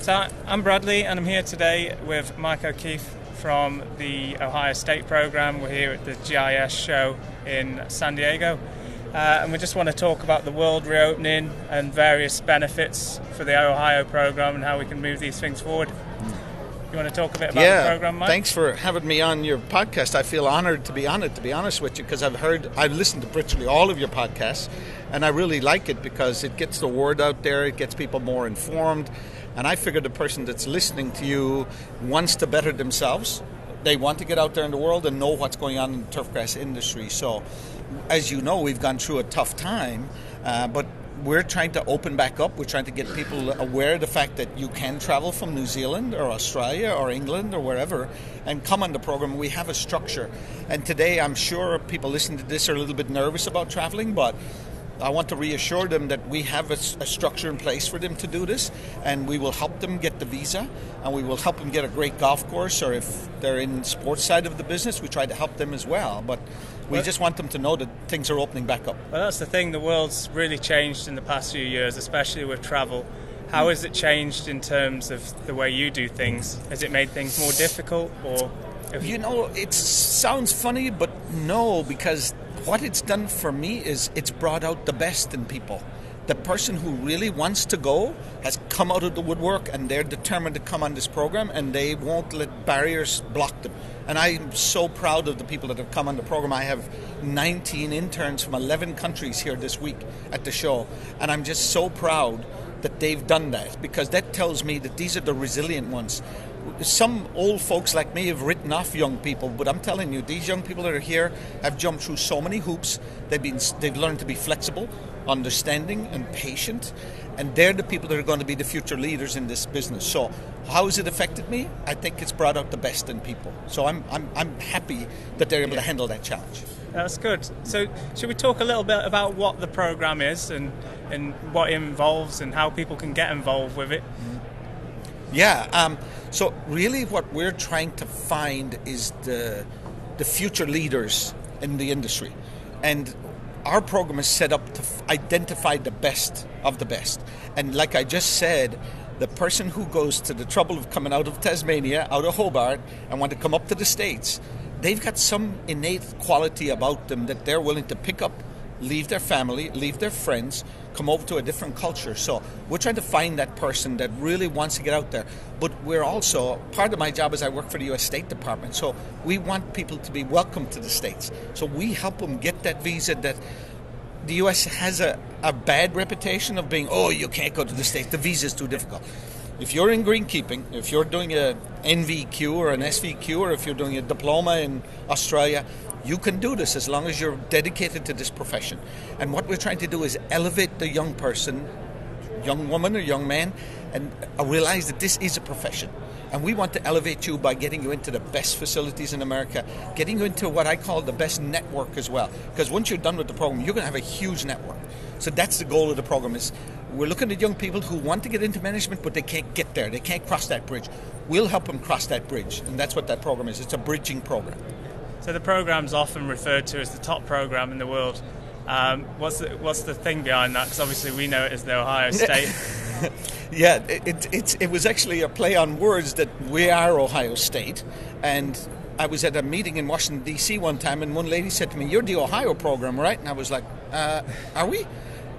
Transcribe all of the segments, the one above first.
So I'm Bradley, and I'm here today with Mike O'Keefe from the Ohio State program. We're here at the GIS show in San Diego, and we just want to talk about the world reopening and various benefits for the Ohio program and how we can move these things forward. You want to talk a bit about the program, Mike? Thanks for having me on your podcast. I feel honored to be on it, to be honest with you, because I've listened to virtually all of your podcasts, and I really like it because it gets the word out there, it gets people more informed, and I figure the person that's listening to you wants to better themselves. They want to get out there in the world and know what's going on in the turfgrass industry. So, as you know, we've gone through a tough time, but we're trying to open back up. We're trying to get people aware of the fact that you can travel from New Zealand or Australia or England or wherever and come on the program. We have a structure. And today I'm sure people listening to this are a little bit nervous about traveling, but I want to reassure them that we have a structure in place for them to do this, and we will help them get the visa, and we will help them get a great golf course, or if they're in sports side of the business, we try to help them as well. But we just want them to know that things are opening back up. Well, that's the thing. The world's really changed in the past few years, especially with travel. How has it changed in terms of the way you do things? Has it made things more difficult, or? You know, it sounds funny, but no, because what it's done for me is it's brought out the best in people. The person who really wants to go has come out of the woodwork, and they're determined to come on this program, and they won't let barriers block them. And I'm so proud of the people that have come on the program. I have 19 interns from 11 countries here this week at the show, and I'm just so proud that they've done that, because that tells me that these are the resilient ones. Some old folks like me have written off young people, but I'm telling you, these young people that are here have jumped through so many hoops. They've learned to be flexible, understanding, and patient, and they're the people that are going to be the future leaders in this business. So, how has it affected me? I think it's brought out the best in people. So I'm happy that they're able to handle that challenge. That's good. So, should we talk a little bit about what the program is and what it involves and how people can get involved with it? Yeah. So really what we're trying to find is the future leaders in the industry. And our program is set up to identify the best of the best. And like I just said, the person who goes to the trouble of coming out of Tasmania, out of Hobart, and want to come up to the States, they've got some innate quality about them that they're willing to pick up, leave their family, leave their friends, come over to a different culture. So we're trying to find that person that really wants to get out there. But we're also, part of my job is I work for the U.S. State Department, so we want people to be welcome to the States. So we help them get that visa. That the U.S. has a bad reputation of being, oh, you can't go to the States, the visa is too difficult. If you're in greenkeeping, if you're doing a NVQ or an SVQ, or if you're doing a diploma in Australia, you can do this as long as you're dedicated to this profession. And what we're trying to do is elevate the young person, young woman or young man, and realize that this is a profession. And we want to elevate you by getting you into the best facilities in America, getting you into what I call the best network as well. Because once you're done with the program, you're going to have a huge network. So that's the goal of the program. Is we're looking at young people who want to get into management, but they can't get there. They can't cross that bridge. We'll help them cross that bridge. And that's what that program is. It's a bridging program. So the program's often referred to as the top program in the world. What's the thing behind that? Because obviously we know it as the Ohio State. Yeah, it was actually a play on words that we are Ohio State. And I was at a meeting in Washington, D.C. one time, and one lady said to me, "You're the Ohio program, right?" And I was like, are we?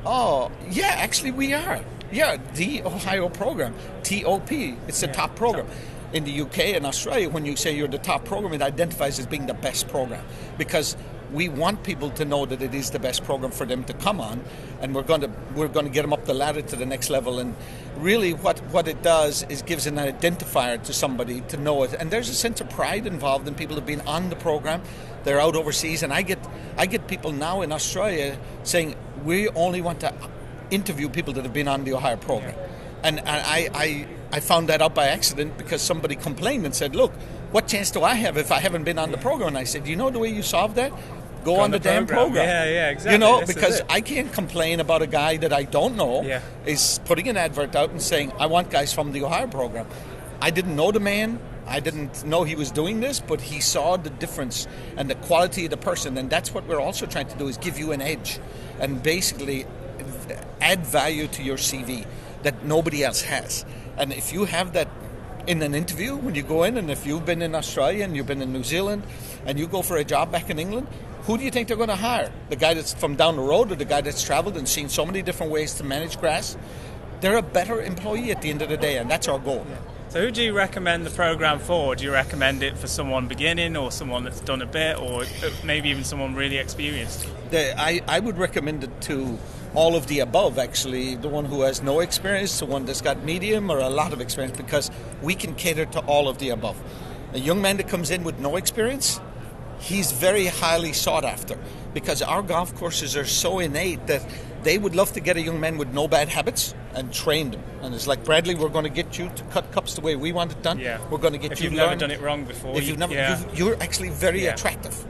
Oh, yeah, actually we are. Yeah, the Ohio program, TOP. It's the top program. In the UK and Australia, when you say you're the top program, it identifies as being the best program, because we want people to know that it is the best program for them to come on, and we're going to get them up the ladder to the next level. And really what it does is gives an identifier to somebody to know it, and there's a sense of pride involved in people who've been on the program. They're out overseas, and I get people now in Australia saying we only want to interview people that have been on the Ohio program. And I found that out by accident, because somebody complained and said, "Look, what chance do I have if I haven't been on the program?" And I said, "You know the way you solve that? Go on the damn program." Yeah, exactly. You know, because I can't complain about a guy that I don't know is putting an advert out and saying, "I want guys from the Ohio program." I didn't know the man. I didn't know he was doing this, but he saw the difference and the quality of the person. And that's what we're also trying to do, is give you an edge and basically add value to your CV that nobody else has. And if you have that in an interview when you go in, and if you've been in Australia and you've been in New Zealand and you go for a job back in England, who do you think they're going to hire? The guy that's from down the road, or the guy that's traveled and seen so many different ways to manage grass? They're a better employee at the end of the day, and that's our goal. Yeah. So who do you recommend the program for? Do you recommend it for someone beginning, or someone that's done a bit, or maybe even someone really experienced? I would recommend it to all of the above, actually. The one who has no experience, the one that's got medium or a lot of experience, because we can cater to all of the above. A young man that comes in with no experience, he's very highly sought after, because our golf courses are so innate that they would love to get a young man with no bad habits and train them. And it's like, Bradley, we're going to get you to cut cups the way we want it done. Yeah. We're going to get if you you've to never done it wrong before. If you've never, you're actually very attractive.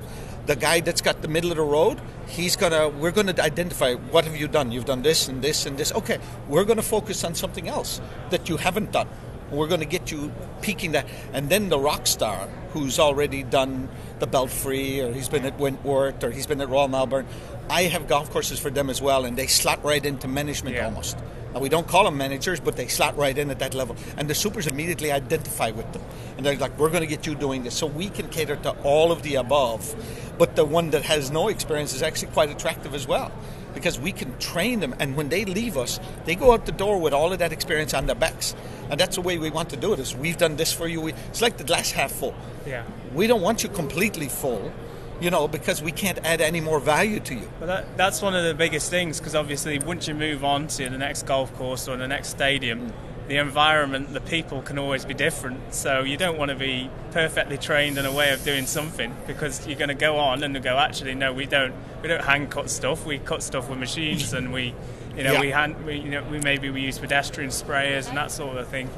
The guy that's got the middle of the road, we're going to identify, what have you done? You've done this and this and this. Okay, we're going to focus on something else that you haven't done. We're going to get you peaking that. And then the rock star, who's already done the Belfry, or he's been at Wentworth, or he's been at Royal Melbourne. I have golf courses for them as well, and they slot right into management almost. Now, we don't call them managers, but they slot right in at that level. And the supers immediately identify with them. And they're like, we're going to get you doing this. So we can cater to all of the above. But the one that has no experience is actually quite attractive as well, because we can train them. And when they leave us, they go out the door with all of that experience on their backs. And that's the way we want to do it, is we've done this for you. It's like the glass half full. Yeah. We don't want you completely full, because we can't add any more value to you. Well, that's one of the biggest things, because obviously once you move on to the next golf course or the next stadium, the environment, the people can always be different. So you don't want to be perfectly trained in a way of doing something, because you're going to go on and go, actually, no, we don't hand cut stuff. We cut stuff with machines, and we use pedestrian sprayers and that sort of thing.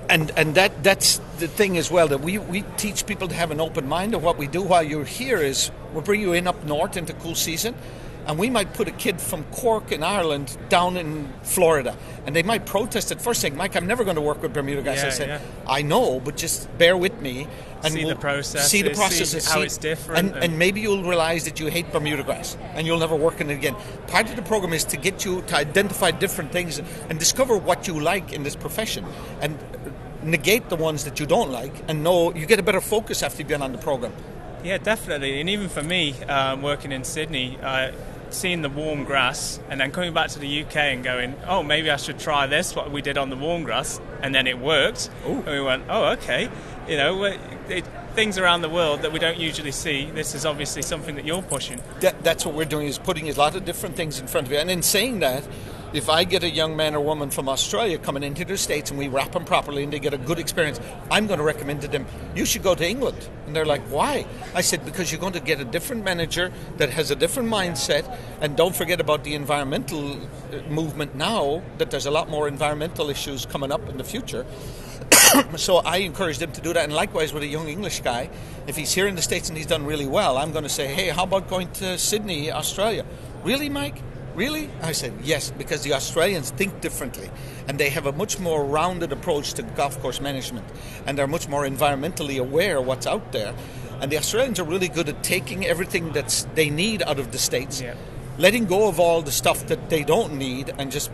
And that's the thing as well, that we teach people to have an open mind. And what we do while you're here is we'll bring you in up north into cool season, and we might put a kid from Cork in Ireland down in Florida, and they might protest at first saying, Mike, I'm never going to work with Bermuda grass. I said, I know, but just bear with me. And see the process, see how it's different. And maybe you'll realize that you hate Bermuda grass and you'll never work in it again. Part of the program is to get you to identify different things and discover what you like in this profession, and negate the ones that you don't like, and know you get a better focus after you've been on the program. Yeah, definitely. And even for me, working in Sydney, seeing the warm grass and then coming back to the UK and going, oh, maybe I should try this, what we did on the warm grass, and then it worked. Ooh. And we went, oh, okay. Things around the world that we don't usually see. This is obviously something that you're pushing. That's what we're doing, is putting a lot of different things in front of you. And in saying that, if I get a young man or woman from Australia coming into the States and we wrap them properly and they get a good experience, I'm going to recommend to them, you should go to England. And they're like, why? I said, because you're going to get a different manager that has a different mindset, and don't forget about the environmental movement now, that there's a lot more environmental issues coming up in the future. So I encourage them to do that. And likewise with a young English guy, if he's here in the States and he's done really well, I'm going to say, hey, how about going to Sydney, Australia? Really, Mike? Really? I said, yes, because the Australians think differently, and they have a much more rounded approach to golf course management, and they're much more environmentally aware of what's out there. And the Australians are really good at taking everything that they need out of the States, letting go of all the stuff that they don't need, and just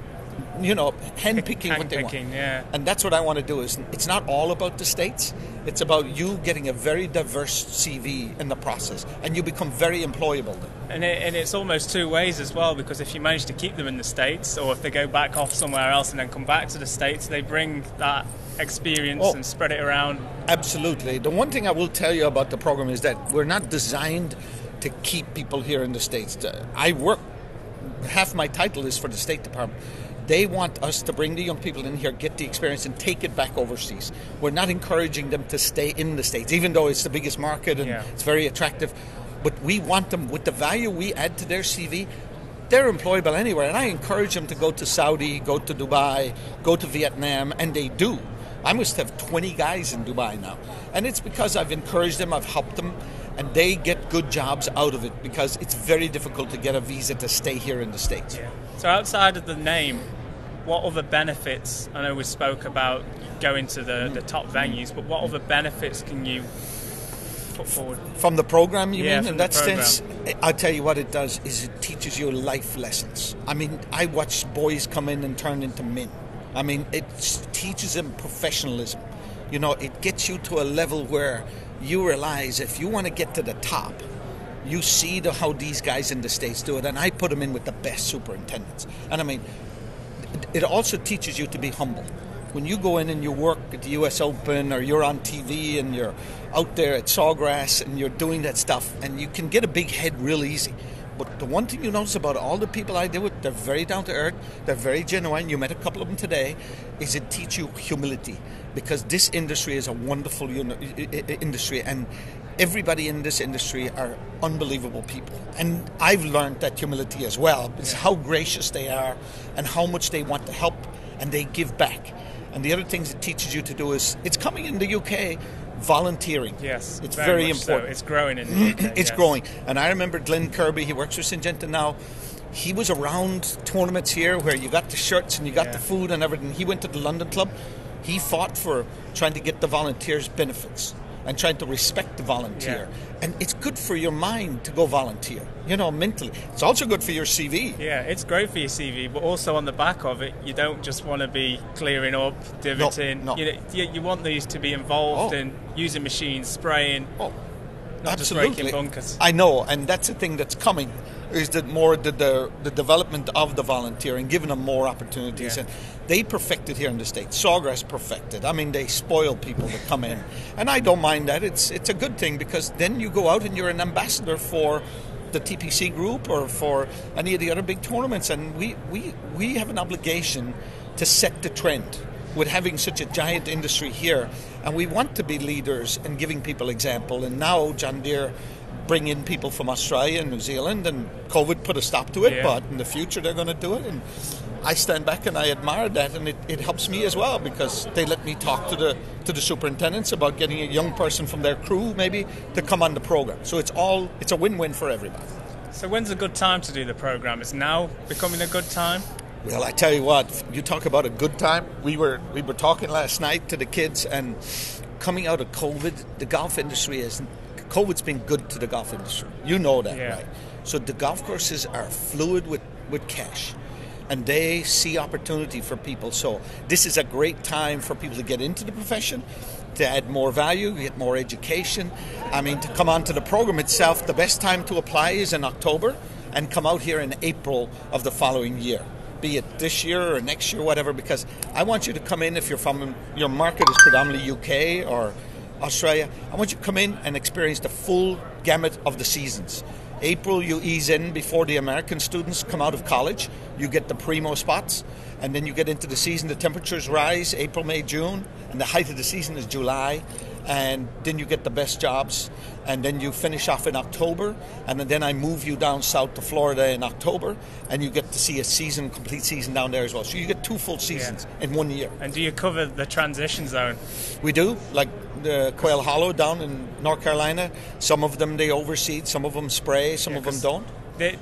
hand-picking what they want. Yeah. And that's what I want to do. Is it's not all about the States. It's about you getting a very diverse CV in the process, and you become very employable then. And it's almost two ways as well, because if you manage to keep them in the States, or if they go back off somewhere else and then come back to the States, they bring that experience and spread it around. Absolutely. The one thing I will tell you about the program is that we're not designed to keep people here in the States. Half my title is for the State Department. They want us to bring the young people in here, get the experience, and take it back overseas. We're not encouraging them to stay in the States, even though it's the biggest market and it's very attractive. But we want them, with the value we add to their CV, they're employable anywhere. And I encourage them to go to Saudi, go to Dubai, go to Vietnam, and they do. I must have 20 guys in Dubai now. And it's because I've encouraged them, I've helped them, and they get good jobs out of it, because it's very difficult to get a visa to stay here in the States. Yeah. So outside of the name, what other benefits, I know we spoke about going to the top venues, but what other benefits can you put forward? From the program, you mean? From in that program. sense, I'll tell you what it does, is it teaches you life lessons. I mean, I watch boys come in and turn into men. I mean, it teaches them professionalism. You know, it gets you to a level where you realize if you want to get to the top, you see how these guys in the States do it, and I put them in with the best superintendents. And I mean, it also teaches you to be humble. When you go in and you work at the US Open, or you're on TV and you're out there at Sawgrass and you're doing that stuff, and you can get a big head real easy. But the one thing you notice about all the people I deal with, they're very down to earth, they're very genuine. You met a couple of them today. Is it teach you humility, because this industry is a wonderful industry, and everybody in this industry are unbelievable people. And I've learned that humility as well. It's how gracious they are and how much they want to help, and they give back. And the other things it teaches you to do is, it's coming in the UK, volunteering. Yes, it's very important. So. It's growing in the UK. It's growing. And I remember Glenn Kirby, he works for Syngenta now. He was around tournaments here where you got the shirts and you got the food and everything. He went to the London Club. He fought for trying to get the volunteers benefits and trying to respect the volunteer. And it's good for your mind to go volunteer, you know, mentally. It's also good for your CV. Yeah, it's great for your CV, but also on the back of it, you don't just want to be clearing up, divoting. No. You want these to be involved in using machines, spraying, not absolutely. just breaking bunkers. I know, and that's the thing that's coming, is that more the development of the volunteer and giving them more opportunities. And they perfected here in the States. Sawgrass perfected. I mean, they spoil people that come in. And I don't mind that. It's a good thing, because then you go out and you're an ambassador for the TPC group or for any of the other big tournaments. And we have an obligation to set the trend with having such a giant industry here. And we want to be leaders and giving people example. And now John Deere bring in people from Australia and New Zealand, and COVID put a stop to it, but in the future they're going to do it. And I stand back and I admire that, and it helps me as well, because they let me talk to the superintendents about getting a young person from their crew maybe to come on the program. So it's a win-win for everybody. So when's a good time to do the program? Is now becoming a good time? Well, I tell you what, you talk about a good time. We were talking last night to the kids, and coming out of COVID, the golf industry COVID's been good to the golf industry. You know that, right? So the golf courses are fluid with cash, and they see opportunity for people. So this is a great time for people to get into the profession, to add more value, get more education. I mean, to come onto the program itself, the best time to apply is in October, and come out here in April of the following year, be it this year or next year, whatever, because I want you to come in, if you're from, your market is predominantly UK or Australia, I want you to come in and experience the full gamut of the seasons. April, you ease in before the American students come out of college. You get the primo spots, and then you get into the season. The temperatures rise April, May, June, and the height of the season is July. And then you get the best jobs, and then you finish off in October, and then I move you down south to Florida in October, and you get to see a complete season down there as well. So you get 2 full seasons in 1 year. And do you cover the transition zone? We do, like the Quail Hollow down in North Carolina. Some of them they overseed, some of them spray, some of them don't.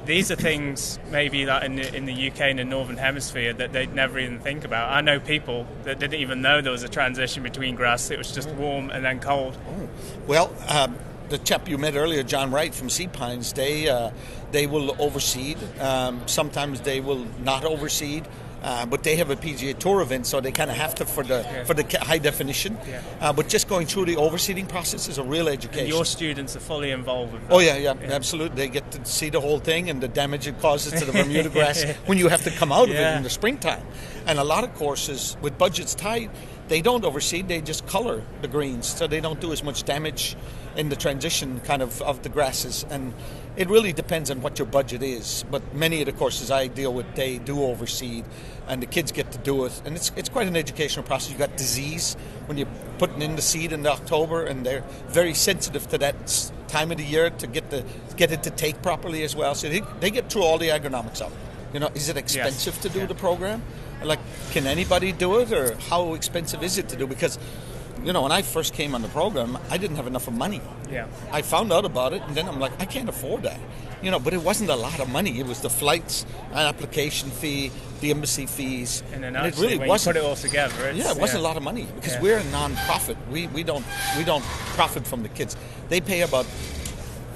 These are things maybe that in the UK, in the Northern Hemisphere, that they'd never even think about. I know people that didn't even know there was a transition between grass. It was just warm and then cold. Oh. Well, the chap you met earlier, John Wright from Sea Pines, they will overseed. Sometimes they will not overseed. But they have a PGA Tour event, so they kind of have to for the high definition. But just going through the overseeding process is a real education. And your students are fully involved with that. Oh yeah, absolutely. They get to see the whole thing and the damage it causes to the Bermuda grass when you have to come out of it in the springtime. And a lot of courses with budgets tight, they don't overseed. They just color the greens, so they don't do as much damage in the transition kind of the grasses. And it really depends on what your budget is. But many of the courses I deal with, they do overseed, and the kids get to do it. And it's quite an educational process. You got disease when you're putting in the seed in October, and they're very sensitive to that time of the year to get it to take properly as well. So they get through all the agronomics of it. You know, is it expensive to do the program? Like, can anybody do it, or how expensive is it to do? Because, you know, when I first came on the program, I didn't have enough money. I found out about it, and then I'm like, I can't afford that. You know, but it wasn't a lot of money. It was the flights, an application fee, the embassy fees. And then it really when wasn't. You put it all together, it wasn't a lot of money, because we're a non-profit. We don't profit from the kids. They pay about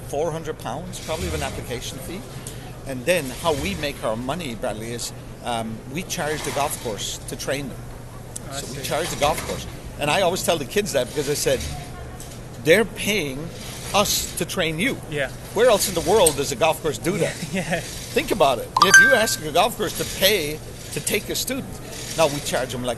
£400 probably of an application fee. And then how we make our money, Bradley, is we charge the golf course to train them. So we see. charge the golf course. And I always tell the kids that because I said, they're paying us to train you. Yeah. Where else in the world does a golf course do that? Yeah. Think about it. If you ask a golf course to pay to take a student, now we charge them like,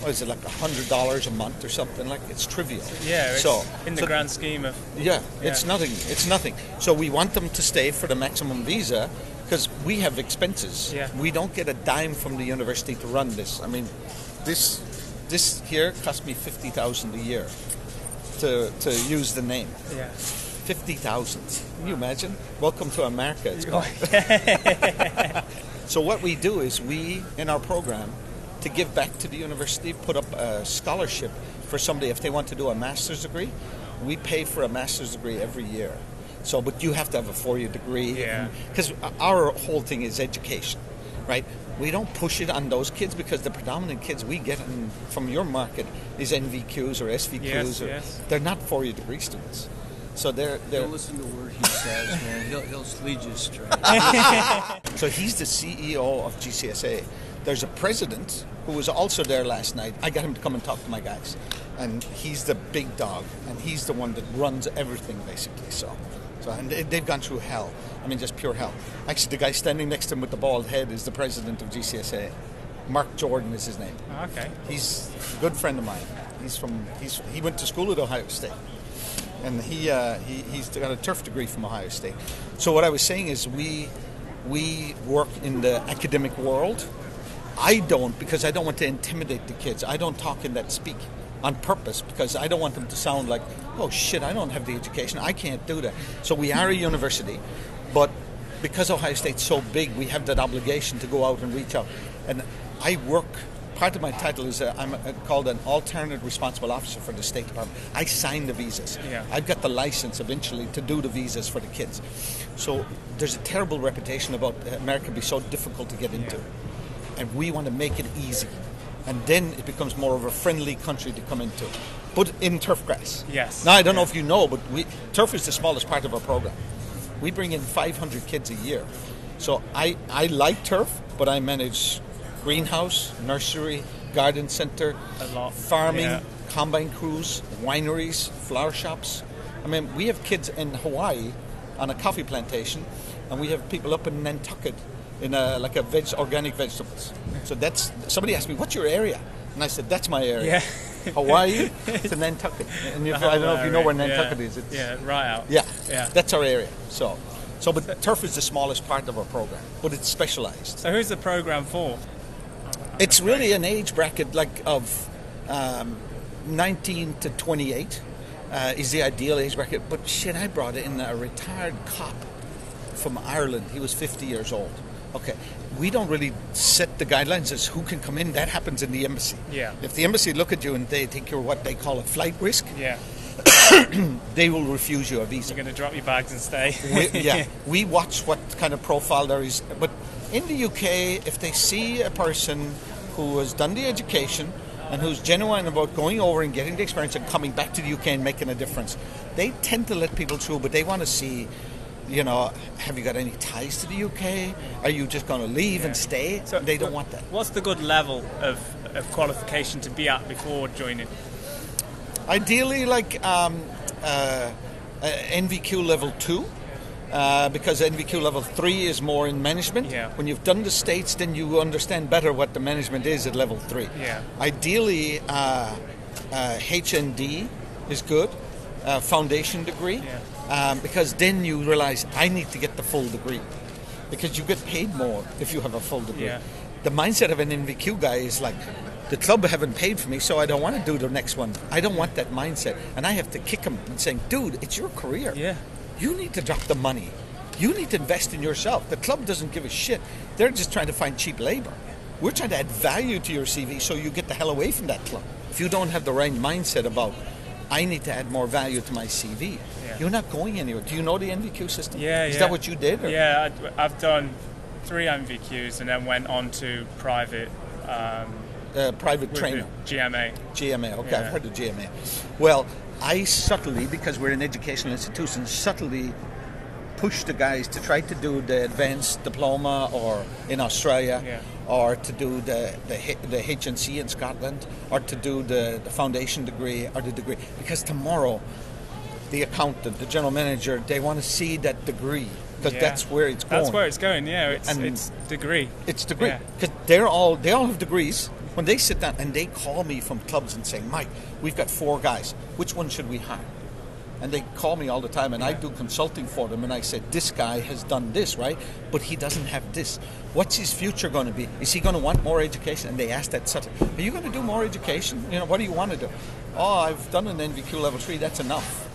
what is it, like $100 a month or something? Like, it's trivial. Yeah, it's so in the grand scheme of... Yeah, it's nothing. It's nothing. So we want them to stay for the maximum visa because we have expenses. Yeah. We don't get a dime from the university to run this. I mean, this here cost me $50,000 a year to use the name. Yeah. 50,000. Can you imagine? Welcome to America, it's called. So what we do is we, in our program, to give back to the university, put up a scholarship for somebody if they want to do a master's degree. We pay for a master's degree every year. So, but you have to have a 4-year degree. Yeah. Because our whole thing is education, right? We don't push it on those kids because the predominant kids we get from your market is NVQs or SVQs. Yes. They're not 4-year degree students. So they're Don't listen to a word he says, man. He'll lead you straight. So he's the CEO of GCSA. There's a president who was also there last night. I got him to come and talk to my guys. And he's the big dog. And he's the one that runs everything, basically. So and they've gone through hell. I mean, just pure hell. Actually, the guy standing next to him with the bald head is the president of GCSA. Mark Jordan is his name. Okay. He's a good friend of mine. He went to school at Ohio State. And he's got a turf degree from Ohio State. So what I was saying is we work in the academic world. I don't, because I don't want to intimidate the kids. I don't talk in that speak on purpose because I don't want them to sound like, oh shit, I don't have the education. I can't do that. So we are a university, but because Ohio State's so big, we have that obligation to go out and reach out. And I work. Part of my title is I'm called an alternate responsible officer for the State Department. I sign the visas. Yeah. I've got the license eventually to do the visas for the kids. So there's a terrible reputation about America being so difficult to get into. And we want to make it easy. And then it becomes more of a friendly country to come into. But in turf grass. Yes. Now, I don't know if you know, but turf is the smallest part of our program. We bring in 500 kids a year. So I like turf, but I manage greenhouse, nursery, garden center, a lot. Farming, combine crews, wineries, flower shops. I mean, we have kids in Hawaii on a coffee plantation, and we have people up in Nantucket in organic vegetables. So that's, somebody asked me, what's your area? And I said, that's my area. Yeah. Hawaii to Nantucket. And I don't know if you know where Nantucket is. It's, right out. Yeah, Yeah. That's our area. So but turf is the smallest part of our program, but it's specialized. So who's the program for? It's really an age bracket of 19 to 28 is the ideal age bracket. But shit, I brought in a retired cop from Ireland. He was 50 years old. Okay, we don't really set the guidelines as who can come in. That happens in the embassy. Yeah. If the embassy look at you and they think you're what they call a flight risk, Yeah. they will refuse you a visa. You're going to drop your bags and stay. We watch what kind of profile there is. But in the UK, if they see a person who has done the education and who's genuine about going over and getting the experience and coming back to the UK and making a difference, they tend to let people through, but they want to see, have you got any ties to the UK? Are you just going to leave and stay? So they don't want that. What's the good level of qualification to be at before joining? Ideally, NVQ level 2. Because NVQ level 3 is more in management. Yeah. When you've done the States, then you understand better what the management is at level 3. Yeah. Ideally, HND is good, foundation degree, because then you realize I need to get the full degree, because you get paid more if you have a full degree. Yeah. The mindset of an NVQ guy is like, the club haven't paid for me, so I don't want to do the next one. I don't want that mindset. And I have to kick him and saying, dude, it's your career. Yeah. You need to drop the money. You need to invest in yourself. The club doesn't give a shit. They're just trying to find cheap labor. We're trying to add value to your CV so you get the hell away from that club. If you don't have the right mindset about, I need to add more value to my CV, you're not going anywhere. Do you know the NVQ system? Is that what you did? Or? Yeah, I've done 3 NVQs and then went on to private... private trainer. GMA. GMA, okay, I've heard of GMA. Well, I subtly, because we're an educational institution, subtly push the guys to try to do the advanced diploma or in Australia, Yeah. or to do the HNC in Scotland, or to do the foundation degree or the degree. Because tomorrow, the accountant, the general manager, they want to see that degree, because that's where it's going. That's where it's going. Yeah, it's degree. It's degree, Yeah. because they all have degrees. When they sit down and they call me from clubs and say, Mike, we've got 4 guys. Which one should we hire? And they call me all the time, and I do consulting for them, and I said, this guy has done this, right? But he doesn't have this. What's his future going to be? Is he going to want more education? And they ask that subtly. Are you going to do more education? What do you want to do? Oh, I've done an NVQ level 3. That's enough.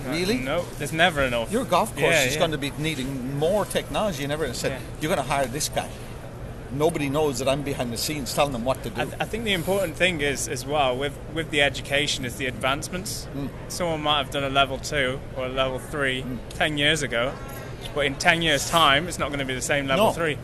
Really? No, there's never enough. Your golf course is yeah. going to be needing more technology. You never said, you're going to hire this guy. Nobody knows that I'm behind the scenes telling them what to do. I think the important thing is, as well, with the education, is the advancements. Someone might have done a level 2 or a level 3 10 years ago, but in 10 years' time, it's not going to be the same level 3.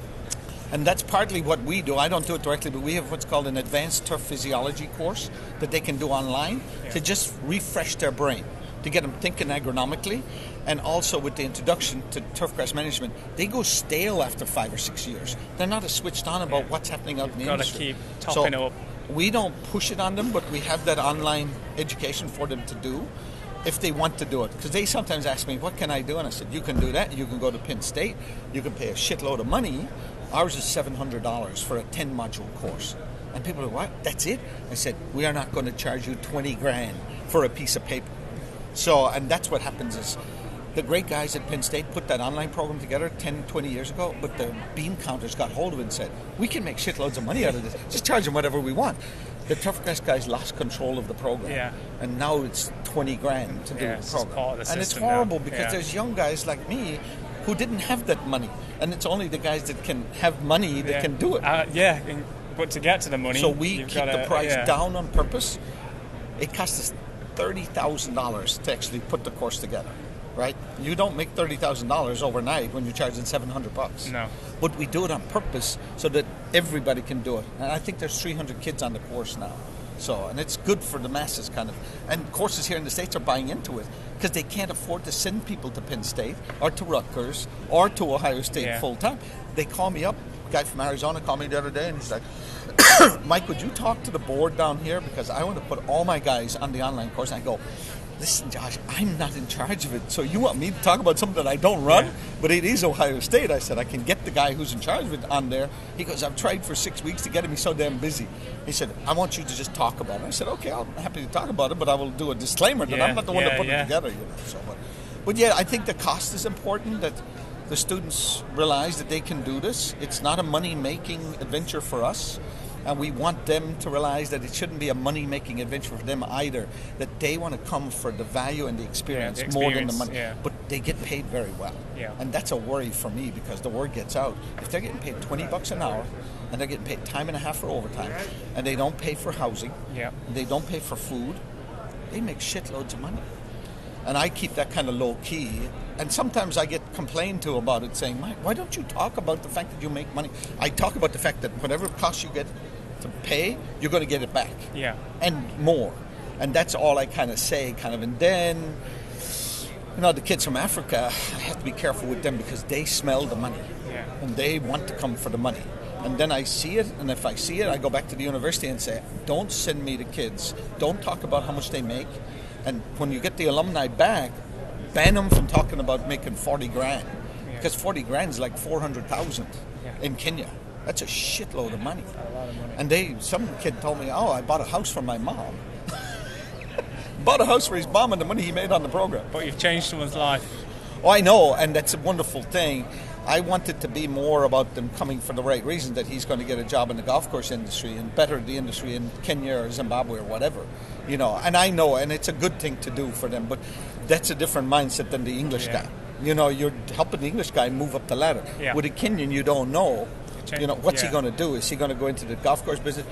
And that's partly what we do. I don't do it directly, but we have what's called an advanced turf physiology course that they can do online to just refresh their brain, to get them thinking agronomically. And also with the introduction to turfgrass management, they go stale after 5 or 6 years. They're not as switched on about what's happening out in the industry. Got to keep topping up. We don't push it on them, but we have that online education for them to do if they want to do it. Because they sometimes ask me, what can I do? And I said, you can do that. You can go to Penn State. You can pay a shitload of money. Ours is $700 for a 10-module course. And people are, what? That's it? I said, we are not going to charge you 20 grand for a piece of paper. So, and that's what happens is, the great guys at Penn State put that online program together 10, 20 years ago, but the bean counters got hold of it and said, we can make shitloads of money out of this. Just charge them whatever we want. The turfgrass guys lost control of the program. And now it's 20 grand to do the program. And it's horrible because there's young guys like me who didn't have that money. And it's only the guys that can have money that can do it. But to get to the money, so we keep the price down on purpose. It costs us $30,000 to actually put the course together. Right? You don't make $30,000 overnight when you're charging $700. No. But we do it on purpose so that everybody can do it. And I think there's 300 kids on the course now. So, and it's good for the masses, kind of. And courses here in the States are buying into it because they can't afford to send people to Penn State or to Rutgers or to Ohio State full time. They call me up. A guy from Arizona called me the other day, and he's like, Mike, would you talk to the board down here? Because I want to put all my guys on the online course. And I go, listen, Josh, I'm not in charge of it. So you want me to talk about something that I don't run? But it is Ohio State. I said, I can get the guy who's in charge of it on there. He goes, I've tried for 6 weeks to get him. He's so damn busy. He said, I want you to just talk about it. I said, okay, I'm happy to talk about it, but I will do a disclaimer that I'm not the one to put it together. So, but yeah, I think the cost is important, that the students realize that they can do this. It's not a money-making adventure for us. And we want them to realize that it shouldn't be a money-making adventure for them either, that they want to come for the value and the experience, more than the money. But they get paid very well. And that's a worry for me because the word gets out. If they're getting paid $20 an hour and they're getting paid time and a half for overtime and they don't pay for housing, and they don't pay for food, they make shitloads of money. And I keep that kind of low-key. And sometimes I get complained to about it, saying, Mike, why don't you talk about the fact that you make money? I talk about the fact that whatever cost you get to pay, you're going to get it back. And more. And that's all I kind of say, And then, the kids from Africa, I have to be careful with them because they smell the money. And they want to come for the money. And then I see it, and if I see it, I go back to the university and say, don't send me the kids. Don't talk about how much they make. And when you get the alumni back, ban them from talking about making 40 grand. Because 40 grand is like 400,000 in Kenya. That's a shitload of money. A lot of money. And some kid told me, I bought a house for my mom. Bought a house for his mom and the money he made on the program. But you've changed someone's life. Oh, I know, and that's a wonderful thing. I want it to be more about them coming for the right reason, that he's going to get a job in the golf course industry and better the industry in Kenya or Zimbabwe or whatever. And I know, and it's a good thing to do for them, but that's a different mindset than the English guy. You're helping the English guy move up the ladder. With a Kenyan, you don't know. What's he going to do? Is he going to go into the golf course business?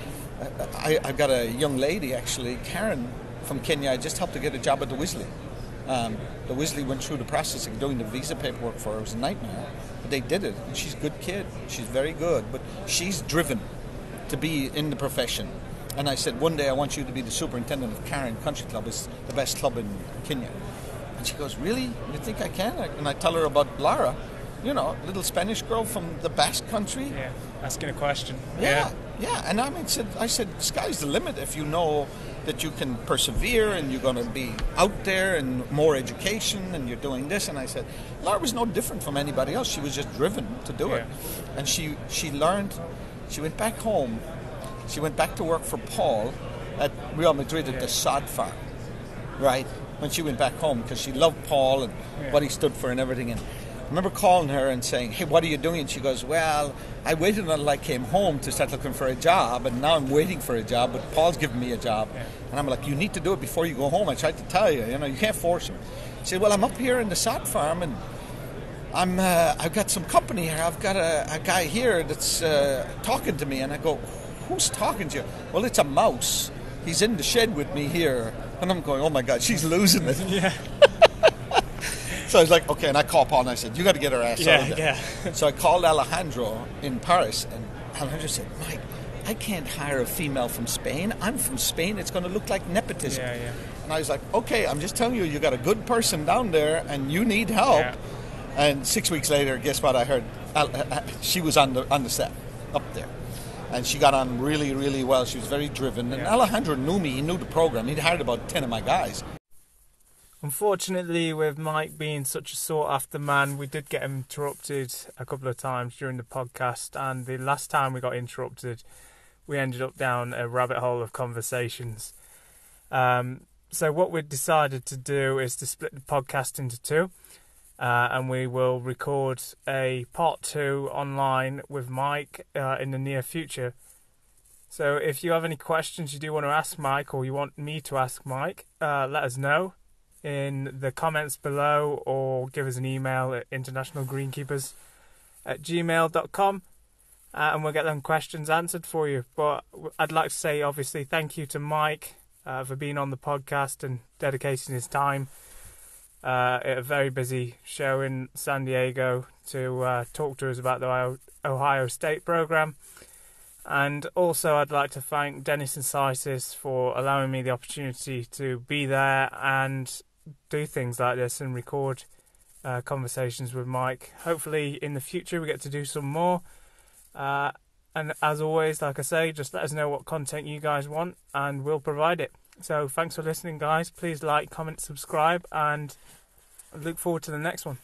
I've got a young lady, actually, Karen, from Kenya. I just helped her get a job at the Wesley. The Wesley went through the process of doing the visa paperwork for her. It was a nightmare. But they did it. And she's a good kid. She's very good. But she's driven to be in the profession. And I said, one day I want you to be the superintendent of Karen Country Club. It's the best club in Kenya. And she goes, really? You think I can? And I tell her about Lara, little Spanish girl from the Basque country. Yeah, asking a question. Yeah. And I said, sky's the limit if you know that you can persevere and you're going to be out there and more education and you're doing this. And I said, Lara was no different from anybody else. She was just driven to do it. And she learned, she went back home. She went back to work for Paul at Real Madrid at the sod farm, right? When she went back home, because she loved Paul and what he stood for and everything. And I remember calling her and saying, hey, what are you doing? And she goes, well, I waited until I came home to start looking for a job, and now I'm waiting for a job, but Paul's giving me a job. Yeah. And I'm like, you need to do it before you go home. I tried to tell you, you can't force him. She said, well, I'm up here in the sod farm, and I've got some company here. I've got a guy here that's talking to me. And I go, who's talking to you? Well, it's a mouse. He's in the shed with me here. And I'm going, oh my God, she's losing it. Yeah. So I was like, okay, and I called Paul and I said, you got to get her ass out of there. Yeah. So I called Alejandro in Paris, and Alejandro said, Mike, I can't hire a female from Spain. I'm from Spain. It's going to look like nepotism. Yeah. And I was like, okay, I'm just telling you, you got a good person down there and you need help. Yeah. And 6 weeks later, guess what I heard? She was on the set up there. And she got on really, really well. She was very driven. And Alejandro knew me. He knew the program. He'd hired about 10 of my guys. Unfortunately, with Mike being such a sought-after man, we did get interrupted a couple of times during the podcast. And the last time we got interrupted, we ended up down a rabbit hole of conversations. So what we decided to do is to split the podcast into two. And we will record a part 2 online with Mike in the near future. So if you have any questions you do want to ask Mike, or you want me to ask Mike, let us know in the comments below, or give us an email at internationalgreenkeepers@gmail.com, and we'll get them questions answered for you. But I'd like to say, obviously, thank you to Mike for being on the podcast and dedicating his time at a very busy show in San Diego to talk to us about the Ohio State program. And also I'd like to thank Dennis and Sysis for allowing me the opportunity to be there and do things like this and record conversations with Mike. Hopefully in the future we get to do some more. And as always, like I say, just let us know what content you guys want and we'll provide it. So thanks for listening, guys. Please like, comment, subscribe, and I look forward to the next one.